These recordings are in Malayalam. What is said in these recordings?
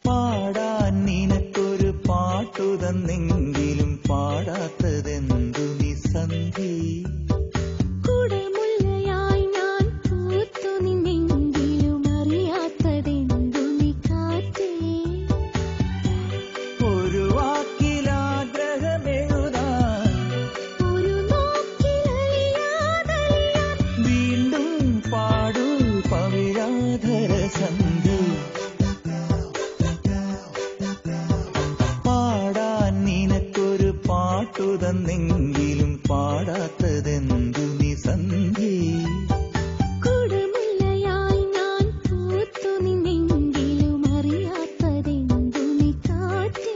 പാടാൻ നിനക്കൊരു പാട്ടു തന്നെങ്കിലും പാടാത്തതെന്തു നീ സന്ധി? കുടമുല്ലയായി ഞാൻ പൂത്തു നിന്നെങ്കിലും അറിയാത്തതെന്തു നീ കാറ്റേ? ഒരു വാക്കിലാഗ്രഹമെഴുതാൻ, ഒരു നോക്കിലലിയാതലിയാൻ വീണ്ടും പാടൂ പവിഴാധര സന്ധി. പാടാൻ നിനക്കൊരു പാട്ടു തന്നെങ്കിലും പാടാത്തതെന്തു നീ സന്ധി? കുടമുല്ലയായി ഞാൻ പൂത്തു നിന്നെങ്കിലും അറിയാത്തതെന്തു നീ കാറ്റേ?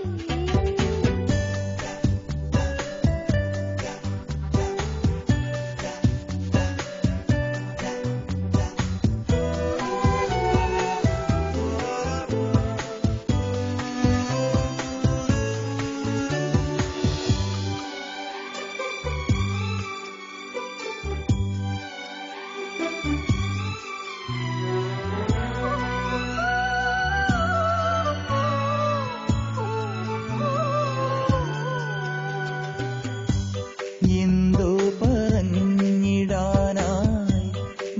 എന്തോ പറഞ്ഞിടാനായി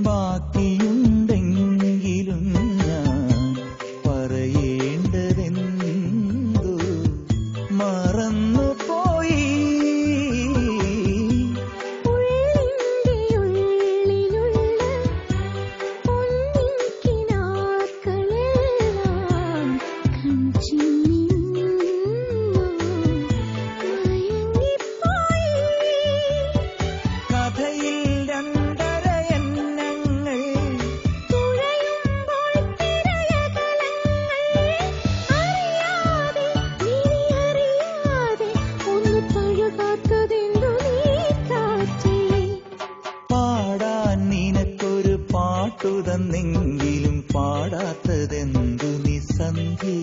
ബാക്കിയുണ്ടെങ്കിലും ഞാൻ പറയേണ്ടതെന്തോ മറന്നുപോയി. ഉള്ളിൻ്റെ ഉള്ളിലുള്ള പൊന്നിൻ കിനാക്കളെല്ലാം കൺചിമ്മി മയങ്ങിപ്പോയി. കഥയിൽ രണ്ടര എണ്ണങ്ങൾ തുഴയുമ്പോൾ തിരയകലങ്ങൾ അറിയാതെ അറിയാതെ ഒന്ന് പഴകാത്തതെന്തു നീ കാറ്റേ? പാടാൻ നിനക്കൊരു പാട്ടു തന്നെങ്കിലും പാടാത്തതെന്തു നീ സന്ധി?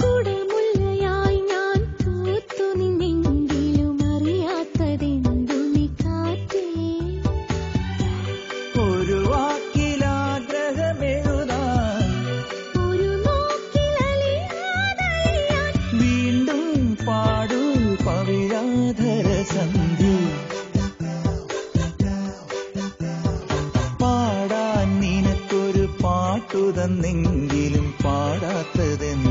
കുടമുല്ലയായി ഞാൻ പൂത്തു നിന്നെങ്കിലും അറിയാത്തതെന്തു നീ കാറ്റേ? ഒരു വാക്കിലാഗ്രഹമെഴുതാൻ, ഒരു നോക്കിലലിയാതലിയാൻ വീണ്ടും പാടൂ പവിഴാധര സന്ധി. പാടാൻ നിനക്കൊരു പാട്ടു തന്നെങ്കിലും പാടാത്തതെന്തു